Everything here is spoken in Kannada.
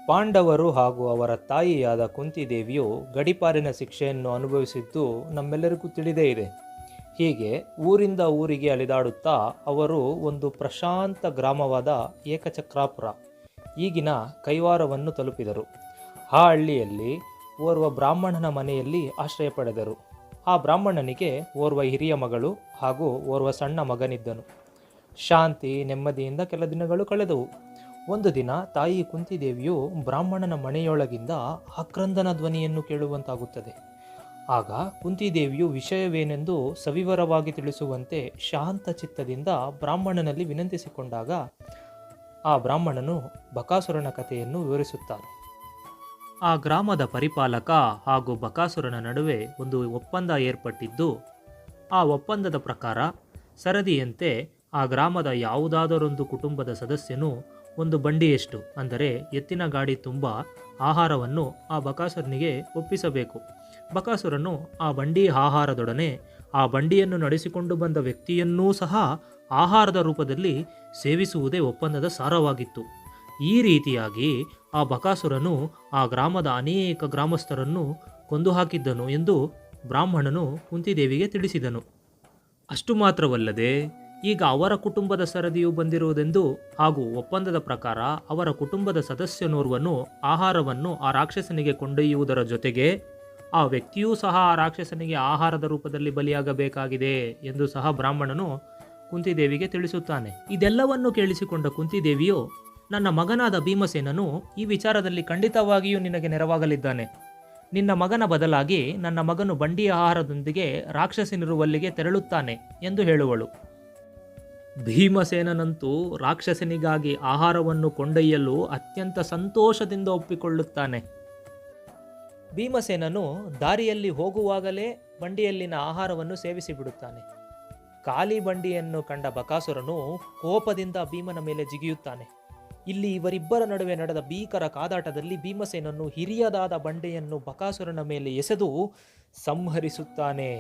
ಪಾಂಡವರು ಹಾಗೂ ಅವರ ತಾಯಿಯಾದ ಕುಂತಿದೇವಿಯು ಗಡೀಪಾರಿನ ಶಿಕ್ಷೆಯನ್ನು ಅನುಭವಿಸಿದ್ದು ನಮ್ಮೆಲ್ಲರಿಗೂ ತಿಳಿದೇ ಇದೆ. ಹೀಗೆ ಊರಿಂದ ಊರಿಗೆ ಅಲೆದಾಡುತ್ತಾ ಅವರು ಒಂದು ಪ್ರಶಾಂತ ಗ್ರಾಮವಾದ ಏಕಚಕ್ರಾಪುರ ಈಗಿನ ಕೈವಾರವನ್ನು ತಲುಪಿದರು. ಆ ಹಳ್ಳಿಯಲ್ಲಿ ಓರ್ವ ಬ್ರಾಹ್ಮಣನ ಮನೆಯಲ್ಲಿ ಆಶ್ರಯ ಪಡೆದರು. ಆ ಬ್ರಾಹ್ಮಣನಿಗೆ ಓರ್ವ ಹಿರಿಯ ಮಗಳು ಹಾಗೂ ಓರ್ವ ಸಣ್ಣ ಮಗನಿದ್ದನು. ಶಾಂತಿ ನೆಮ್ಮದಿಯಿಂದ ಕೆಲ ದಿನಗಳು ಕಳೆದವು. ಒಂದು ದಿನ ತಾಯಿ ಕುಂತಿದೇವಿಯು ಬ್ರಾಹ್ಮಣನ ಮನೆಯೊಳಗಿಂದ ಆಕ್ರಂದನ ಧ್ವನಿಯನ್ನು ಕೇಳುವಂತಾಗುತ್ತದೆ. ಆಗ ಕುಂತಿದೇವಿಯು ವಿಷಯವೇನೆಂದು ಸವಿವರವಾಗಿ ತಿಳಿಸುವಂತೆ ಶಾಂತ ಚಿತ್ತದಿಂದ ಬ್ರಾಹ್ಮಣನಲ್ಲಿ ವಿನಂತಿಸಿಕೊಂಡಾಗ ಆ ಬ್ರಾಹ್ಮಣನು ಬಕಾಸುರನ ಕಥೆಯನ್ನು ವಿವರಿಸುತ್ತಾನೆ. ಆ ಗ್ರಾಮದ ಪರಿಪಾಲಕ ಹಾಗೂ ಬಕಾಸುರನ ನಡುವೆ ಒಂದು ಒಪ್ಪಂದ ಏರ್ಪಟ್ಟಿದ್ದು, ಆ ಒಪ್ಪಂದದ ಪ್ರಕಾರ ಸರದಿಯಂತೆ ಆ ಗ್ರಾಮದ ಯಾವುದಾದರೊಂದು ಕುಟುಂಬದ ಸದಸ್ಯನು ಒಂದು ಬಂಡಿಯಷ್ಟು, ಅಂದರೆ ಎತ್ತಿನ ಗಾಡಿ ತುಂಬ ಆಹಾರವನ್ನು ಆ ಬಕಾಸುರನಿಗೆ ಒಪ್ಪಿಸಬೇಕು. ಬಕಾಸುರನು ಆ ಬಂಡಿ ಆಹಾರದೊಡನೆ ಆ ಬಂಡಿಯನ್ನು ನಡೆಸಿಕೊಂಡು ಬಂದ ವ್ಯಕ್ತಿಯನ್ನೂ ಸಹ ಆಹಾರದ ರೂಪದಲ್ಲಿ ಸೇವಿಸುವುದೇ ಒಪ್ಪಂದದ ಸಾರವಾಗಿತ್ತು. ಈ ರೀತಿಯಾಗಿ ಆ ಬಕಾಸುರನು ಆ ಗ್ರಾಮದ ಅನೇಕ ಗ್ರಾಮಸ್ಥರನ್ನು ಕೊಂದು ಹಾಕಿದ್ದನು ಎಂದು ಬ್ರಾಹ್ಮಣನು ಕುಂತಿದೇವಿಗೆ ತಿಳಿಸಿದನು. ಅಷ್ಟು ಮಾತ್ರವಲ್ಲದೆ ಈಗ ಅವರ ಕುಟುಂಬದ ಸರದಿಯು ಬಂದಿರುವುದೆಂದು ಹಾಗೂ ಒಪ್ಪಂದದ ಪ್ರಕಾರ ಅವರ ಕುಟುಂಬದ ಸದಸ್ಯನೋರ್ವನು ಆಹಾರವನ್ನು ಆ ರಾಕ್ಷಸನಿಗೆ ಕೊಂಡೊಯ್ಯುವುದರ ಜೊತೆಗೆ ಆ ವ್ಯಕ್ತಿಯೂ ಸಹ ಆ ರಾಕ್ಷಸನಿಗೆ ಆಹಾರದ ರೂಪದಲ್ಲಿ ಬಲಿಯಾಗಬೇಕಾಗಿದೆ ಎಂದು ಸಹ ಬ್ರಾಹ್ಮಣನು ಕುಂತಿದೇವಿಗೆ ತಿಳಿಸುತ್ತಾನೆ. ಇದೆಲ್ಲವನ್ನು ಕೇಳಿಸಿಕೊಂಡ ಕುಂತಿದೇವಿಯು, ನನ್ನ ಮಗನಾದ ಭೀಮಸೇನನು ಈ ವಿಚಾರದಲ್ಲಿ ಖಂಡಿತವಾಗಿಯೂ ನಿನಗೆ ನೆರವಾಗಲಿದ್ದಾನೆ. ನಿನ್ನ ಮಗನ ಬದಲಾಗಿ ನನ್ನ ಮಗನು ಬಂಡಿಯ ಆಹಾರದೊಂದಿಗೆ ರಾಕ್ಷಸನಿರುವಲ್ಲಿಗೆ ತೆರಳುತ್ತಾನೆ ಎಂದು ಹೇಳುವಳು. ಭೀಮಸೇನನಂತೂ ರಾಕ್ಷಸನಿಗಾಗಿ ಆಹಾರವನ್ನು ಕೊಂಡೊಯ್ಯಲು ಅತ್ಯಂತ ಸಂತೋಷದಿಂದ ಒಪ್ಪಿಕೊಳ್ಳುತ್ತಾನೆ. ಭೀಮಸೇನನು ದಾರಿಯಲ್ಲಿ ಹೋಗುವಾಗಲೇ ಬಂಡಿಯಲ್ಲಿನ ಆಹಾರವನ್ನು ಸೇವಿಸಿ ಬಿಡುತ್ತಾನೆ. ಖಾಲಿ ಬಂಡಿಯನ್ನು ಕಂಡ ಬಕಾಸುರನು ಕೋಪದಿಂದ ಭೀಮನ ಮೇಲೆ ಜಿಗಿಯುತ್ತಾನೆ. ಇಲ್ಲಿ ಇವರಿಬ್ಬರ ನಡುವೆ ನಡೆದ ಭೀಕರ ಕಾದಾಟದಲ್ಲಿ ಭೀಮಸೇನನು ಹಿರಿಯದಾದ ಬಂಡೆಯನ್ನು ಬಕಾಸುರನ ಮೇಲೆ ಎಸೆದು ಸಂಹರಿಸುತ್ತಾನೆ.